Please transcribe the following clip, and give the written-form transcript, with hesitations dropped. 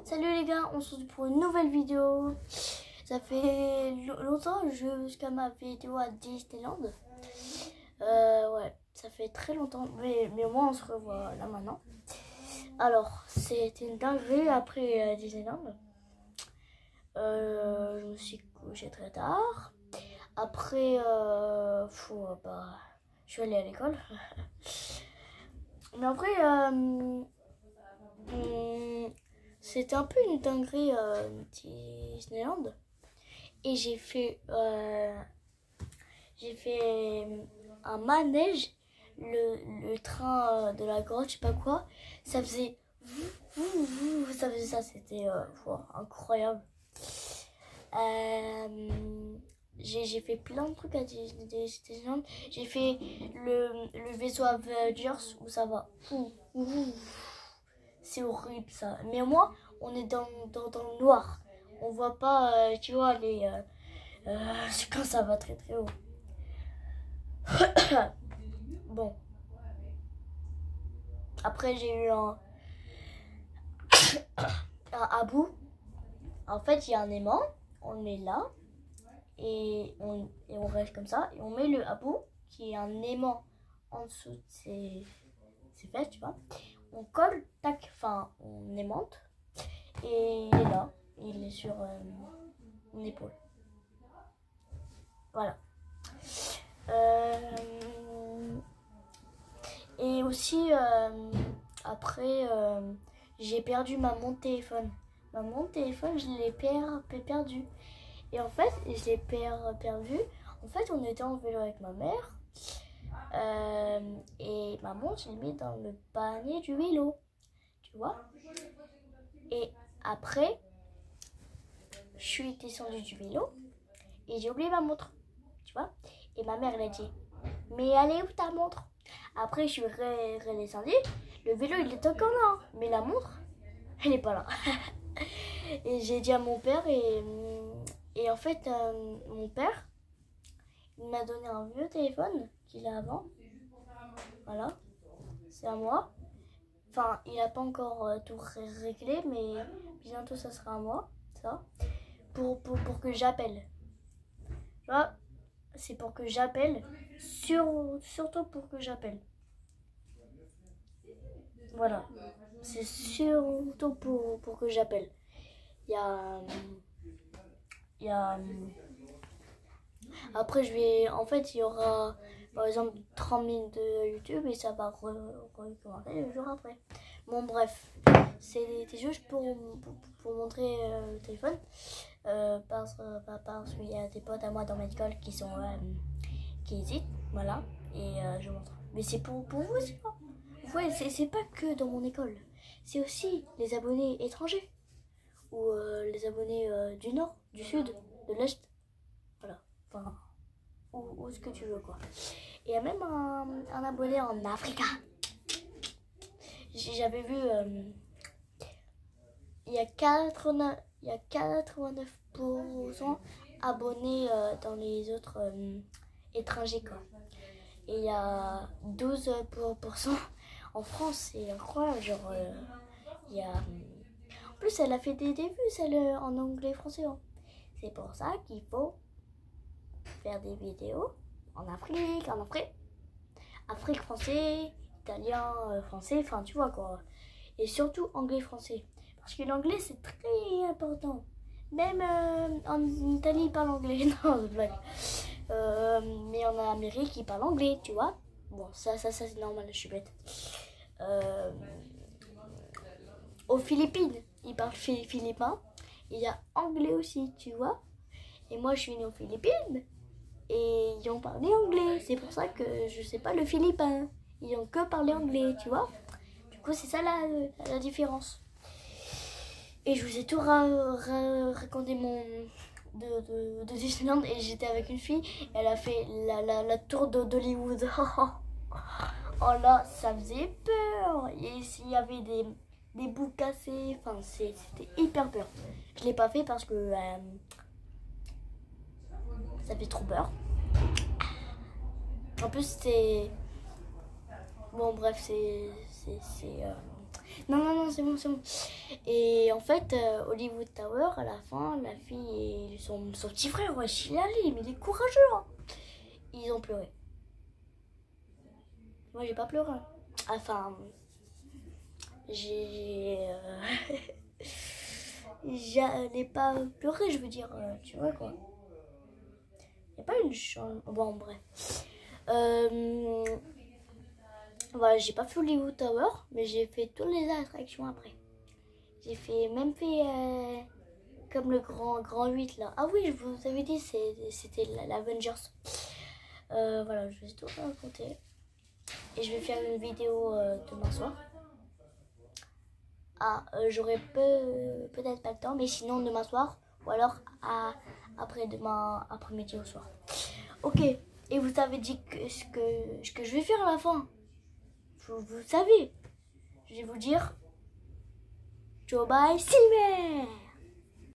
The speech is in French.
Salut les gars, on se retrouve pour une nouvelle vidéo. Ça fait longtemps jusqu'à ma vidéo à Disneyland. Ouais, ça fait très longtemps, mais au moins on se revoit là maintenant. Alors, c'était une dinguerie après Disneyland. Je me suis couché très tard. Après, je suis allée à l'école. Mais après, c'était un peu une dinguerie Disneyland. Et j'ai fait un manège, le train de la grotte, je sais pas quoi. Ça faisait ça faisait ça, c'était incroyable. J'ai fait plein de trucs à Disneyland. J'ai fait le vaisseau Avengers où ça va. C'est horrible ça. Mais au moins, on est dans le noir. On voit pas, tu vois, quand ça va très très haut. Bon. Après, j'ai eu un Abou. En fait, il y a un aimant. On le met là. Et on reste comme ça. Et on met le Abou, qui est un aimant en dessous de ses fesses, tu vois. On colle, tac, enfin, on aimante. Et il est là. Il est sur mon épaule. Voilà. Et aussi, après, j'ai perdu ma montre téléphone. Ma montre téléphone, je l'ai perdu. Et en fait, je l'ai perdu. En fait, on était en vélo avec ma mère. Et ma montre, je l'ai mis dans le panier du vélo. Tu vois? Et après, je suis descendue du vélo. Et j'ai oublié ma montre. Tu vois? Et ma mère, elle a dit, mais elle est où ta montre? Après, je suis redescendue. Le vélo, il est encore là. Mais la montre, elle n'est pas là. Et j'ai dit à mon père. Et en fait, mon père, il m'a donné un vieux téléphone qu'il a avant. Voilà. C'est à moi. Enfin, il n'a pas encore tout réglé. Mais bientôt, ça sera à moi. Ça. Pour que j'appelle. Tu vois? C'est pour que j'appelle. Surtout pour que j'appelle. Voilà. C'est surtout pour que j'appelle. Il y a après, en fait, il y aura par exemple 30 minutes de YouTube et ça va recommencer le jour après. Bon, bref, c'est juste pour montrer le téléphone. Parce qu'il y a des potes à moi dans ma école qui hésitent, voilà, et je montre. Mais c'est pour vous aussi, hein. Ouais, c'est pas que dans mon école, c'est aussi les abonnés étrangers ou les abonnés du nord, du sud, de l'est, voilà, enfin, ou ce que tu veux, quoi. Et il y a même un abonné en Afrique. J'avais vu, il y a 89% abonnés dans les autres étrangers, quoi. Et il y a 12% en France. C'est incroyable, genre, il y a... En plus, elle a fait des vues, celle en anglais et français, hein. C'est pour ça qu'il faut faire des vidéos en Afrique, Afrique, français, italien, français, enfin, tu vois, quoi. Et surtout anglais-français. Parce que l'anglais, c'est très important. Même en Italie, ils parlent anglais. Non, c'est blague. Mais en Amérique, ils parlent anglais, tu vois. Bon, ça c'est normal, je suis bête. Aux Philippines, ils parlent philippin. Il y a anglais aussi, tu vois. Et moi, je suis née aux Philippines. Et ils ont parlé anglais. C'est pour ça que je sais pas le philippin. Ils ont que parlé anglais, tu vois. Du coup, c'est ça la différence. Et je vous ai tout raconté de Disneyland. Et j'étais avec une fille. Elle a fait la tour d'Hollywood. Oh là, ça faisait peur. Et il y avait des bouts cassés. Enfin, c'était hyper peur. Je l'ai pas fait parce que ça fait trop peur. En plus, c'est... Bon, bref, Non, non, non, c'est bon, c'est bon. Et en fait, Hollywood Tower, à la fin, la fille et son petit frère, ouais, il est allé, mais il est courageux. Hein. Ils ont pleuré. Moi, j'ai pas pleuré. Enfin, j'allais pas pleurer, je veux dire, tu vois quoi. Il n'y a pas une chambre. Bon, bref. Voilà, j'ai pas fait Hollywood Tower, mais j'ai fait toutes les attractions après. J'ai même fait comme le grand 8 là. Ah oui, je vous avais dit, c'était l'Avengers. Voilà, je vais tout raconter. Et je vais faire une vidéo demain soir. Ah, j'aurai peut-être pas le temps, mais sinon demain soir. Ou alors après-demain, après-midi au soir. Ok, et vous avez dit ce que je vais faire à la fin. Vous savez. Je vais vous dire. Ciao, bye, Simon.